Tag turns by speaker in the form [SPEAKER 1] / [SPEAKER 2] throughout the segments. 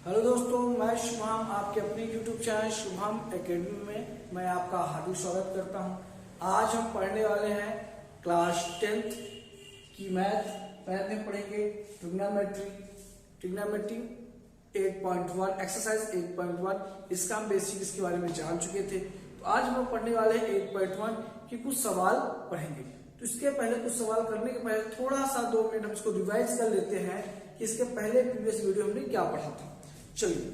[SPEAKER 1] Hello दोस्तों, मैं शुभम आपके अपने YouTube चैनल शुभम एकेडमी में मैं आपका हार्दिक स्वागत करता हूं। आज हम पढ़ने वाले हैं क्लास 10th की मैथ में पढ़ेंगे ट्रिग्नोमेट्री 8.1 एक्सरसाइज 8.1। इसका हम बेसिक इसके बारे में जान चुके थे। तो आज हम पढ़ने वाले हैं 8.1 की कुछ सवाल पढ़ेंगे। तो इसके पहले कुछ सवाल करने के पहले थोड़ा सा 2 मिनट हम इसको रिवाइज कर लेते हैं कि इसके पहले प्रीवियस वीडियो हमने क्या पढ़ा था। चलिए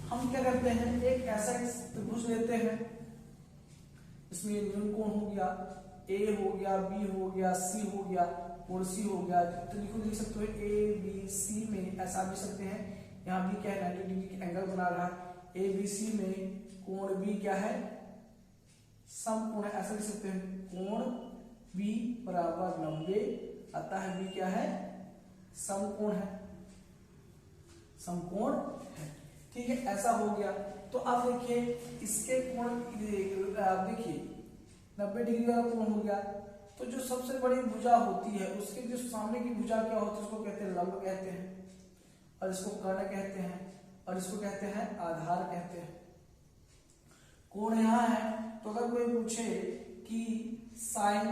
[SPEAKER 1] हम क्या करते हैं, एक ऐसा त्रिभुज लेते हैं, इसमें न्यून कोण हो गया, ए हो गया, बी हो गया, सी हो गया, कोण सी हो गया। तो लिख सकते हो ए बी सी में ऐसा लिख सकते हैं। यहाँ बी क्या है, 90 डिग्री एंगल बना रहा है। ए बी सी में कोण बी क्या है, समकोण है, ऐसा लिख सकते हैं। कोण बी बराबर 90, अतः बी क्या है, समकोण है, समकोण है। ठीक है, ऐसा हो गया। तो अब देखिए इसके कोण, देखिए 90 डिग्री वाला कोण हो गया। तो जो सबसे बड़ी भुजा होती है उसके जो सामने की भुजा क्या होती है, उसको कहते हैं लंब कहते हैं, और इसको कर्ण कहते हैं, और इसको कहते हैं आधार कहते हैं। कोण यहाँ है, तो अगर कोई पूछे कि साइन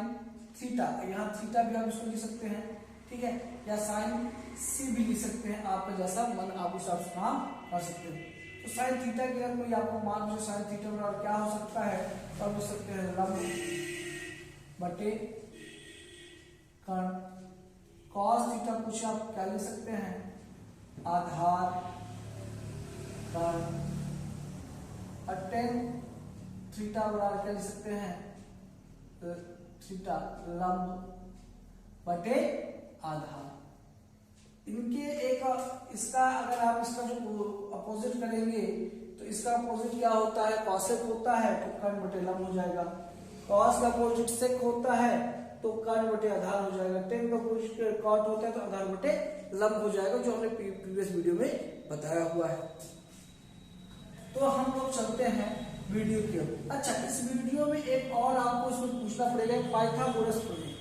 [SPEAKER 1] थीटा, यहाँ थीटा भी आप इसको लिख सकते हैं, ठीक है, या साइन सी भी लिख सकते हैं। आपका जैसा मन आप उस हिसाब से काम कर सकते हैं। तो साइन थीटा की अगर कोई आपको मान लीजिए साइन थीटा बराबर क्या हो सकता है, तो आप लिख सकते हैं लंब बटे कर्ण। कॉस थीटा कुछ आप क्या लिख सकते हैं, आधार कर्ण। और टेन थीटा बराबर क्या लिख सकते हैं, थीटा लंब बटे आधार। इनके एक इसका अगर आप इसका जो अपोजिट करेंगे तो इसका अपोजिट क्या होता है, कॉसेक होता है, तो कर्ण बटे लंब हो जाएगा। कॉस का अपोजिट सेक होता है तो कर्ण बटे आधार हो जाएगा। टेन का अपोजिट कॉट होता है तो आधार बटे लंब हो जाएगा, जो हमने प्रीवियस वीडियो में बताया हुआ है। तो हम लोग चलते हैं वीडियो की ओर। अच्छा, इस वीडियो में एक और आपको इसमें पूछना पड़ेगा, पाइथागोरस प्रमेय।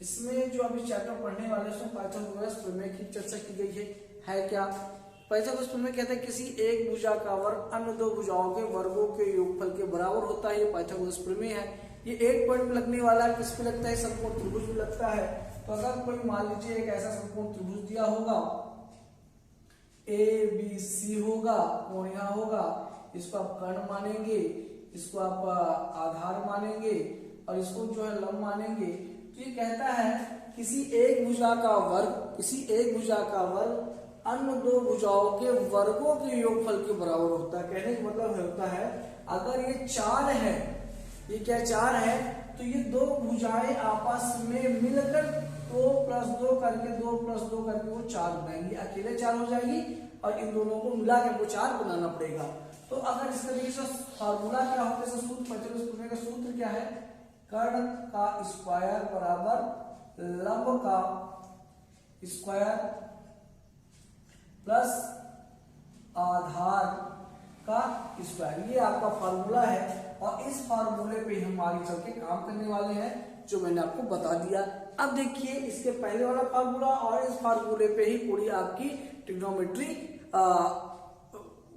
[SPEAKER 1] इसमें जो अभी चैप्टर पढ़ने वाले हैं उसमें पाइथागोरस प्रमेय की चर्चा की गई है क्या। पाइथागोरस प्रमेय कहता है किसी एक भुजा का वर्ग अन्य दो भुजाओं के वर्गों के योगफल के बराबर होता है। ये पाइथागोरस प्रमेय है। ये 8 पॉइंट में लगने वाला है। किस पे लगता है, समकोण त्रिभुज में लगता है। तो अगर कोई मान लीजिए एक ऐसा समकोण त्रिभुज दिया होगा, ए बी सी होगा, कोण यहाँ होगा, इसको आप कर्ण मानेंगे, इसको आप आधार मानेंगे, और इसको जो है लंब मानेंगे। तो ये कहता है किसी एक भुजा का वर्ग अन्य दो भुजाओं के वर्गों के योगफल के बराबर होता है। कहने का मतलब होता है अगर ये 4 है, ये क्या 4 है, तो ये दो भुजाएं आपस में मिलकर 2 + 2 करके 2 + 2 करके वो 4 बनाएंगी। अकेले 4 हो जाएगी और इन दोनों को मिला के वो 4 बनाना पड़ेगा। तो अगर इसका देखिए फॉर्मूला क्या होता है, सूत्र पाइथागोरस प्रमेय का सूत्र क्या है, कर्ण का स्क्वायर बराबर लंब का स्क्वायर प्लस आधार का स्क्वायर। ये आपका फार्मूला है, और इस फार्मूले पे हम आगे चल के काम करने वाले हैं, जो मैंने आपको बता दिया। अब देखिए इसके पहले वाला फार्मूला और इस फार्मूले पे ही पूरी आपकी ट्रिग्नोमेट्री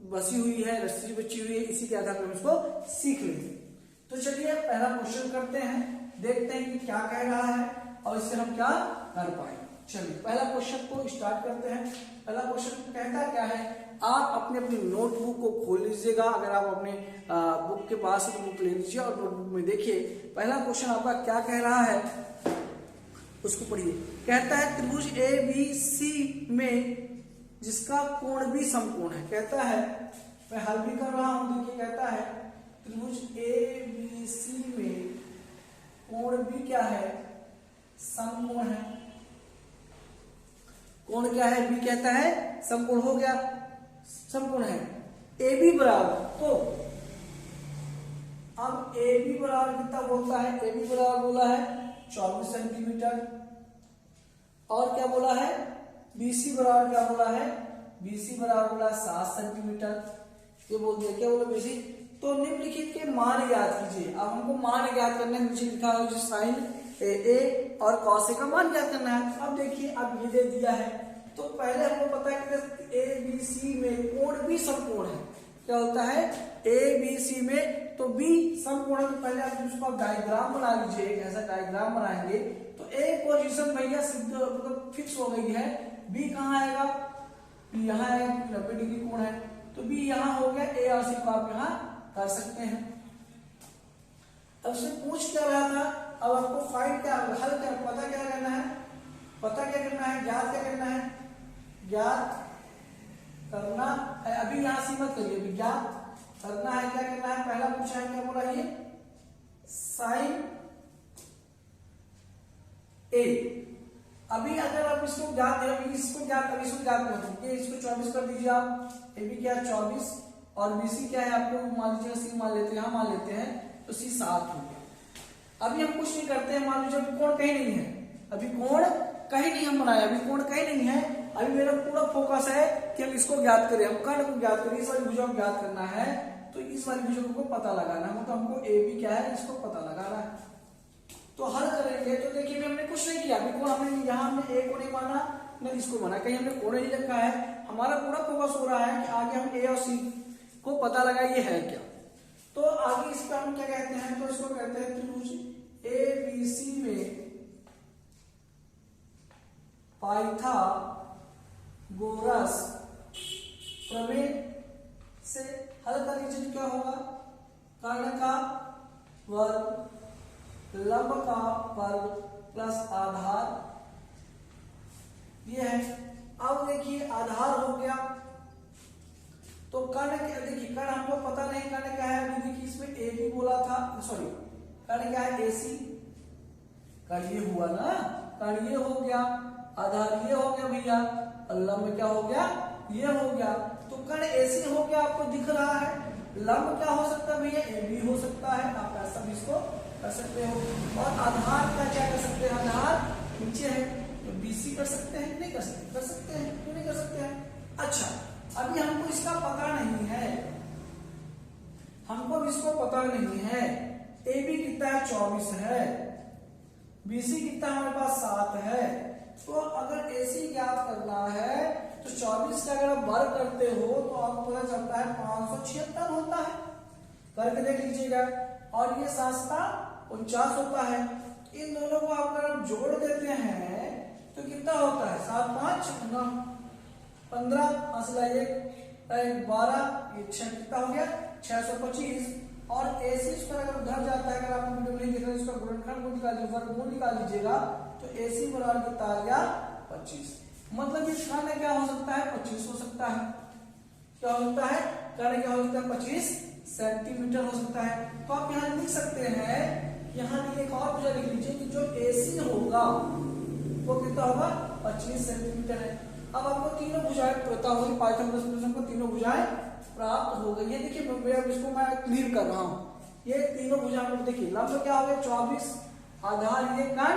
[SPEAKER 1] बसी हुई है, रस्सी बची हुई है। इसी के आधार पर हम इसको सीख लेंगे। तो चलिए पहला क्वेश्चन करते हैं, देखते हैं कि क्या कह रहा है और इससे हम क्या कर पाए। चलिए पहला क्वेश्चन को स्टार्ट करते हैं। पहला क्वेश्चन कहता क्या है, आप अपनी नोटबुक को खोल लीजिएगा। अगर आप अपने बुक के पास तो बुक ले लीजिए और नोटबुक में देखिए पहला क्वेश्चन आपका क्या कह रहा है, उसको पढ़िए। कहता है त्रिभुज ए बी सी में जिसका कोण भी समकोण है। कहता है, मैं हल भी कर रहा हूं, देखिए कहता है त्रिभुज ए बी सी में कोण भी क्या है, समकोण है। कोण क्या है, बी कहता है समकोण हो गया, समकोण है। ए बी बराबर, तो अब ए बी बराबर कितना बोलता है, ए बी बराबर बोला है 24 सेंटीमीटर। और क्या बोला है, बीसी बराबर क्या बोला है, बीसी बराबर बोला 7 सेंटीमीटर। ये बोल दिया, क्या बोला बीसी। तो निम्नलिखित के मान ज्ञात कीजिए। अब हमको मान ज्ञात करने नीचे लिखा है साइन ए और कॉस ए का मान क्या करना है। अब देखिए अब ये दे दिया है, तो पहले हमको पता है कि ए बी सी में कोण भी समकोण है। क्या होता है ए बी सी में, तो बी समकोण है। तो पहले आप उसको डायग्राम बना लीजिए, एक ऐसा डायग्राम बनाएंगे तो ए पोजीशन भैया सिद्ध मतलब फिक्स हो गई है। बी कहाँ आएगा, बी यहाँ है, 90 डिग्री कोण है, तो बी यहाँ हो गया। ए और सी को आप यहाँ कर सकते हैं। अब से पूछ क्या रहा था, अब आपको फाइंड क्या हल क्या पता क्या करना है, पता क्या करना है, ज्ञात क्या करना है, ज्ञात करना है। अभी यहां से मत करिए, अभी ज्ञात करना है। क्या करना है, पहला पूछा है क्या बोला, ये साइन ए। अभी अगर आप इसको ज्ञात है, अभी इसको ज्ञात कर दीजिए, इसको 24 कर दीजिए आप। ए बी क्या है 24 और बी सी क्या है आपको मान लीजिए सी मान लेते हैं, यहां मान लेते हैं, तो सी 7 हो गया। अभी हम कुछ नहीं करते हैं, मान लीजिए अभी कोण कहीं नहीं है, अभी कोण कहीं नहीं हम बनाए, अभी कोण कहीं नहीं है। अभी मेरा पूरा फोकस है कि हम इसको ज्ञात करें, हम कर्ण को ज्ञात करें, इस वाली भुजा को ज्ञात करना है। तो इस वाली भुजा को पता लगाना है, मतलब हमको ए बी क्या है इसको पता लगाना है। तो हल करेंगे तो देखिए हमने कुछ नहीं किया, अभी कोण हमने यहाँ हमने ए को नहीं माना न इसको माना, कहीं हमने कोण नहीं रखा है। हमारा पूरा फोकस हो रहा है कि आगे हम ए और सी को पता लगाइए है क्या। तो आगे इस पर हम क्या कहते हैं, तो इसको कहते हैं त्रिभुज ए बी सी में पाइथागोरस प्रमेय से हल कर लीजिए। क्या होगा, कर्ण का वर्ग लंब का वर्ग प्लस आधार, ये है। अब देखिए आधार हो गया, तो कर्ण क्या, देखिए कर्ण हमको पता नहीं कर्ण क्या है। अभी देखिए इसमें ए बी बोला था, सॉरी कर्ण क्या है ए सी, कर्ण ये हुआ ना, कर्ण ये हो गया, आधार ये हो गया भैया, और लंब क्या हो गया, ये हो गया। तो कर्ण ऐसी हो गया, आपको दिख रहा है। लंब क्या हो सकता है भैया, ए बी हो सकता है, आप ऐसा भी इसको कर सकते हो। और आधार का क्या कर सकते हैं, आधार नीचे है तो बीसी कर सकते हैं, नहीं कर सकते, कर सकते हैं, क्यों नहीं कर सकते हैं। अच्छा अभी हमको इसका पता नहीं है, हमको इसको पता नहीं है। ए बी कितना है 24 है, बीसी कितना हमारे पास 7 है। तो अगर एसी ज्ञात करना है तो 24 का अगर आप वर्ग करते हो तो आपको पता चलता है 576 होता है, करके देख लीजिएगा। और ये 749 होता है। इन दोनों को अगर आप जोड़ देते हैं तो कितना होता है, 7 5 9 15 असला 1 12, ये 6 कितना हो गया 625। और एसी पर अगर उधर जाता है, अगर आप वीडियो नहीं देख रहे इसका गुणनखंड को निकाल लीजिए, वर्गमूल निकाल लीजिएगा, तो एसी बराबर कितना आ गया 25। मतलब ये कर्ण क्या हो सकता है 25 हो सकता है। क्या हो सकता है, कर्ण क्या हो सकता है 25 सेंटीमीटर हो सकता है। तो आप यहाँ लिख सकते हैं, यहाँ एक और भुजा लिख लीजिए कि जो एसी होगा वो कितना होगा 25 सेंटीमीटर है। अब आपको तीनों भुजाएं पता होगी, पाइथागोरस प्रमेय को तीनों भुजाएं प्राप्त हो गई है। देखिए इसको मैं क्लियर कर रहा हूँ, ये तीनों भुजाएं देखिए, लंब क्या हो गया 24, आधार ये कर्ण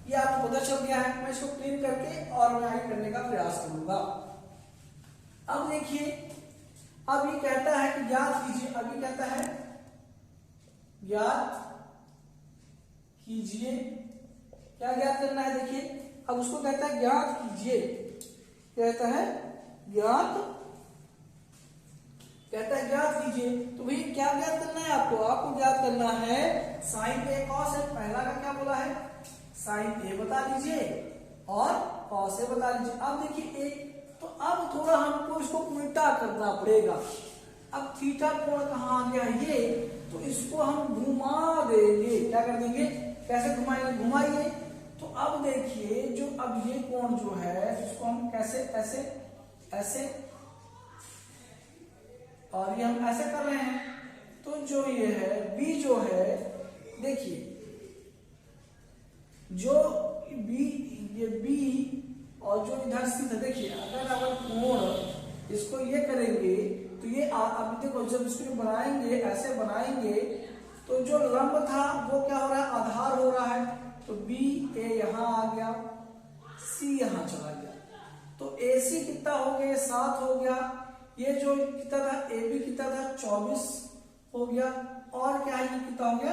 [SPEAKER 1] ये आपको पता चल गया है। मैं इसको क्लीन करके और मैं आगे करने का प्रयास करूंगा। अब देखिए अब ये कहता है कि ज्ञात कीजिए, अभी कहता है ज्ञात कीजिए, क्या ज्ञात करना है देखिए। अब उसको कहता है ज्ञात कीजिए, कहता है ज्ञात कीजिए। तो भाई क्या ज्ञात करना है आपको, आपको ज्ञात करना है साइन ए कॉस ए। पहला का क्या बोला है, साइन ए बता दीजिए और कॉस ए बता दीजिए। अब देखिए एक, तो अब थोड़ा हमको इसको उल्टा करना पड़ेगा। अब थीटा कोण कहाँ आ गया ये, तो इसको हम घुमा देंगे। क्या कर देंगे, कैसे घुमाएंगे, घुमाइए। तो अब देखिए जो अब ये कोण जो है इसको हम कैसे ऐसे ऐसे, और ये हम ऐसे कर रहे हैं। तो जो ये है बी जो है, देखिए जो बी, ये बी और जो इधर सीधा, देखिए अगर कोण इसको ये करेंगे तो ये अब देखो जब इसको बनाएंगे ऐसे बनाएंगे तो जो लंब था वो क्या हो रहा है, आधार हो रहा है। तो बी ए यहां आ गया, सी यहां चला गया, तो ए सी कितना हो गया 7 हो गया। ये जो कितना था ए बी कितना था 24 हो गया, और क्या है ये कितना हो गया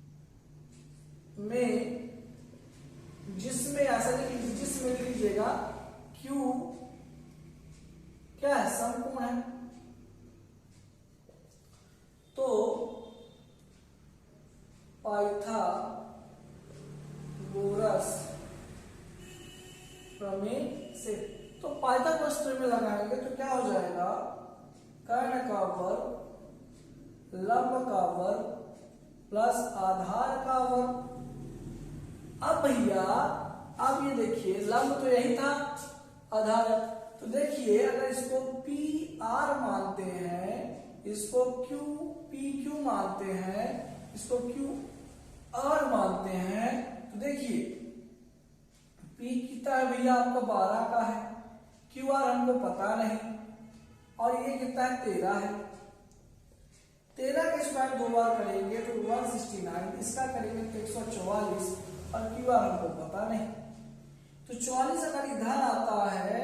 [SPEAKER 1] पाइथागोरस प्रमेय से। तो पाइथागोरस प्रमेय लगाएंगे तो क्या हो जाएगा, कर्ण का वर्ग लंब का वर्ग प्लस आधार का वर्ग। अब भैया अब ये देखिए लंब तो यही था, आधार, तो देखिए अगर इसको पी आर मानते हैं, इसको क्यू पी क्यू मानते हैं, इसको क्यू आर मानते हैं, तो देखिए पी कितना है भैया आपका 12 का है, क्यू आर हमको पता नहीं, और ये कितना है 13 है। 13 के स्क्वायर 2 बार करेंगे तो 169, इसका करेंगे तो 144, और क्यू आर हमको पता नहीं। तो 44 अगर इधर आता है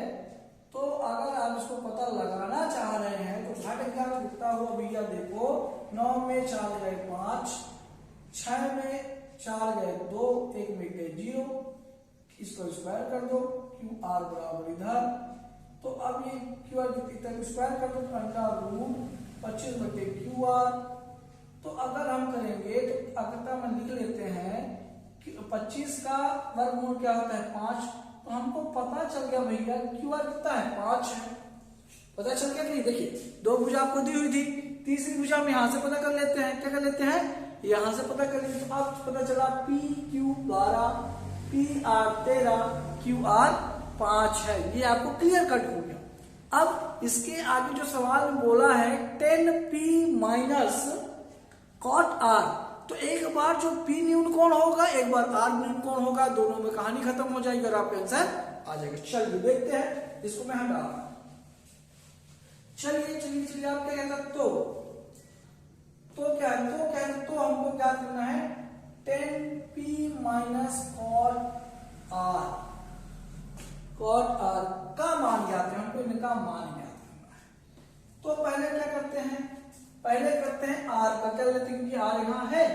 [SPEAKER 1] तो अगर आप इसको पता लगाना चाह रहे हैं तो घट गया कितना हुआ भैया, देखो 9 में 4 गए 5, 6 में 4 गए 2, 1 में गए 0, इसको स्क्वायर कर दो, क्यू आर बराबर इधर, तो अब ये क्यू आर कितना स्क्वायर कर दो, अंडर रूट 25 बटे क्यू आर। तो अगर हम करेंगे तो अगर हम लिख लेते हैं कि 25 का वर्गमूल क्या होता है 5, तो हमको पता चल गया भैया क्यू आर कितना है 5 है, पता चल गया नहीं। देखिए 2 भुजा आपको दी हुई थी, तीसरी भुजा हम यहां से पता कर लेते हैं, क्या कर लेते हैं यहां से पता कर लेते हैं। तो अब पता चला P Q 12, P R 13, Q R 5 है, ये आपको क्लियर कट हो गया। अब इसके आगे जो सवाल में बोला है 10p माइनस कॉट आर, तो एक बार जो P न्यून कोण होगा, एक बार R न्यून कोण होगा, दोनों में कहानी खत्म हो जाएगी और आपका आंसर आ जाएगा। चलिए देखते हैं, इसको मैं हटा, चलिए आप क्या कहता तो क्या है, तो हमको क्या करना है 10p माइनस कॉट R का मान ज्ञात है, हमको इनका मान ज्ञात करना है। तो पहले क्या करते हैं, पहले करते हैं R का, क्या लेते हैं क्योंकि R यहाँ है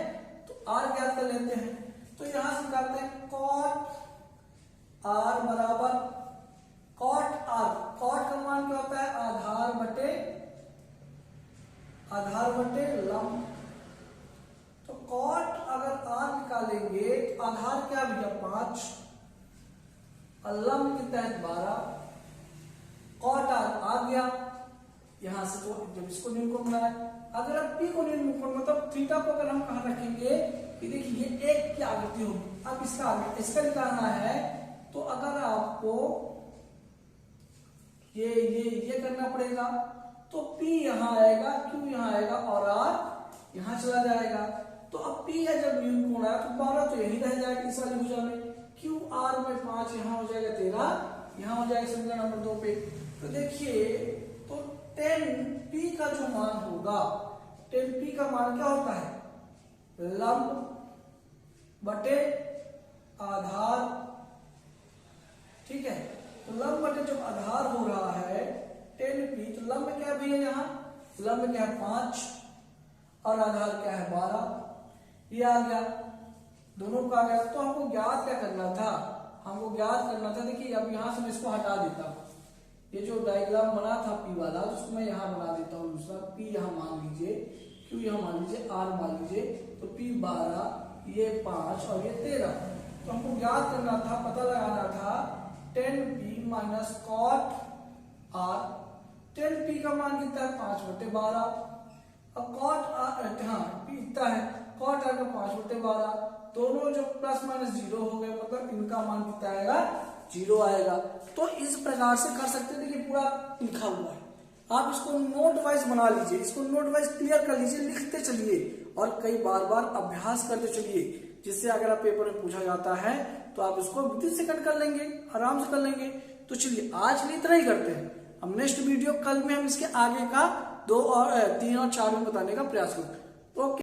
[SPEAKER 1] तो R ज्ञात कर लेते हैं। तो यहां से निकालते हैं कॉट R बराबर कॉट R, कॉट का मान क्या होता है आधार बटे लंब। तो कॉट अगर R निकालेंगे तो आधार क्या भैया 5 और लंब कितना है 12, कॉट R आ गया यहां से। तो जब इसको न्यूनकोण बनाया, अगर आप पी को न्यूनकोण मतलब थीटा को अगर हम कहां रखेंगे कि देखिए एक की आकृति होगी, अब इसका निकालना है तो अगर आपको ये करना पड़ेगा, तो P यहां आएगा, Q यहां आएगा और R यहां चला जाएगा। तो अब P है जब न्यूनकोण आया तो 12 तो यही रह जाएगा इस वाली भुजा में, Q R में 5 यहां हो जाएगा 13 यहां हो जाएगा समीकरण नंबर 2 पे। तो देखिए तो 10p का जो मान होगा, 10p का मान क्या होता है लंब बटे आधार, ठीक है। तो लंब बटे जब आधार हो रहा है 10p, तो लंब क्या भी है यहाँ, लंब क्या है 5 और आधार क्या है 12, ये आ गया, दोनों का आ गया। तो हमको ज्ञात क्या करना था, हमको ज्ञात करना था, देखिए अब यहां से मैं इसको हटा देता हूं, ये जो डायग्राम बना था P वाला उसको मैं यहां बना देता हूं दूसरा, P यहां मान लीजिए, Q यहां मान लीजिए, R मान लीजिए, तो P 12 ये 5 और ये 13। तो हमको ज्ञात करना था, पता लगाना था 10p minus cot R। 10p का मान कितना है 5/12 और कॉट R P इतना है, कॉट R का 5/12, दोनों जो प्लस माइनस 0 हो गए, मतलब इनका मान कितना आएगा 0 आएगा। तो इस प्रकार से कर सकते हैं, देखिए पूरा लिखा हुआ है, आप इसको नोट वाइज बना लीजिए, इसको नोट वाइज क्लियर कर लीजिए, लिखते चलिए और कई बार अभ्यास करते चलिए, जिससे अगर आप पेपर में पूछा जाता है तो आप इसको विदित सेकंड कर लेंगे, आराम से कर लेंगे। तो चलिए आज लिए इतना ही करते हैं, हम नेक्स्ट वीडियो कल में हम इसके आगे का 2 और 3 और 4 में बताने का प्रयास करेंगे। ओके।